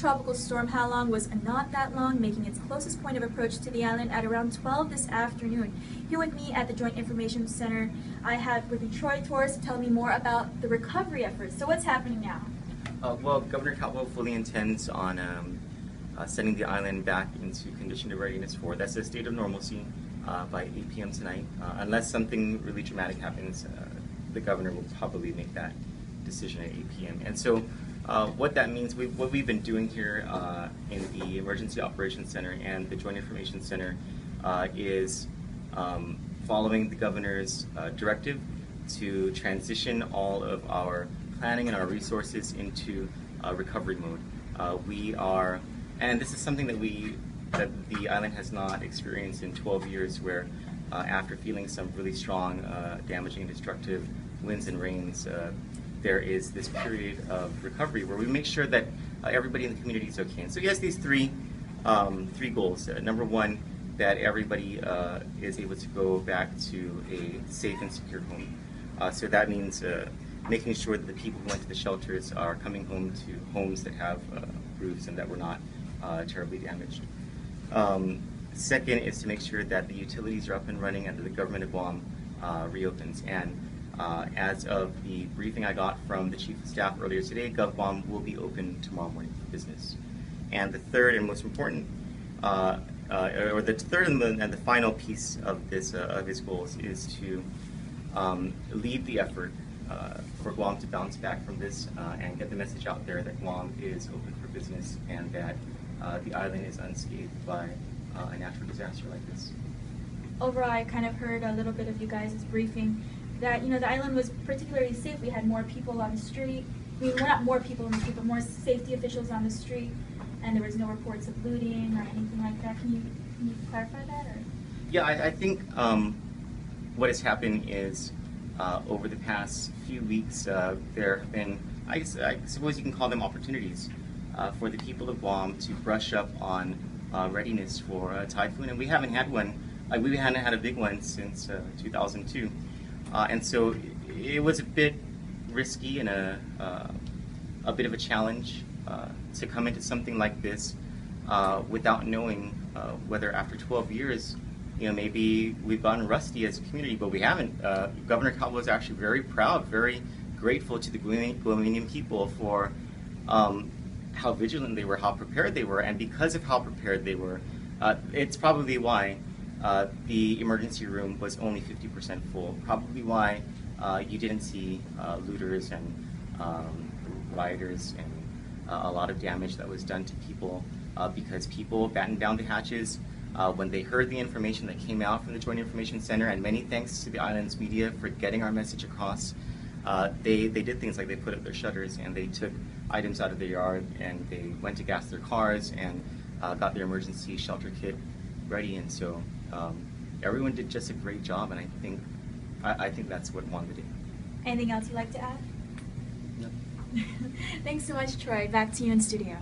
Tropical Storm Halong was not that long, making its closest point of approach to the island at around 12 this afternoon. Here with me at the Joint Information Center, I have with me Troy Torres to tell me more about the recovery efforts. So what's happening now? Well, Governor Caldwell fully intends on sending the island back into condition of readiness for, that's a state of normalcy by 8 p.m. tonight. Unless something really dramatic happens, the governor will probably make that decision at 8 p.m. And so what that means, what we've been doing here in the Emergency Operations Center and the Joint Information Center is following the governor's directive to transition all of our planning and our resources into recovery mode. We are, and this is something that the island has not experienced in 12 years, where after feeling some really strong, damaging, destructive winds and rains, there is this period of recovery where we make sure that everybody in the community is okay. And so he has these three goals. Number one, that everybody is able to go back to a safe and secure home. So that means making sure that the people who went to the shelters are coming home to homes that have roofs and that were not terribly damaged. Second is to make sure that the utilities are up and running and that the government of Guam reopens. And as of the briefing I got from the Chief of Staff earlier today, GovGuam will be open tomorrow morning for business. And the third and most important, or the third and the final piece of this of his goals is to lead the effort for Guam to bounce back from this and get the message out there that Guam is open for business and that the island is unscathed by a natural disaster like this. Overall, I kind of heard a little bit of you guys' briefing that, the island was particularly safe. We had more people on the street. I mean, we're not more people on the street, but more safety officials on the street, and there was no reports of looting or anything like that. Can you clarify that? Or? Yeah, I think what has happened is over the past few weeks, there have been, I suppose you can call them opportunities for the people of Guam to brush up on readiness for a typhoon, and we haven't had one. We hadn't had a big one since 2002. And so it was a bit risky and a bit of a challenge to come into something like this without knowing whether after 12 years, maybe we've gotten rusty as a community, but we haven't. Governor Caldwell was actually very proud, very grateful to the Guamanian people for how vigilant they were, how prepared they were, and because of how prepared they were, it's probably why the emergency room was only 50% full. Probably why you didn't see looters and rioters and a lot of damage that was done to people because people battened down the hatches when they heard the information that came out from the Joint Information Center, and many thanks to the island's media for getting our message across. They did things like they put up their shutters and they took items out of their yard and they went to gas their cars and got their emergency shelter kit ready, and so everyone did just a great job, and I think that's what won the day. Anything else you'd like to add? No. Thanks so much, Troy. Back to you in studio.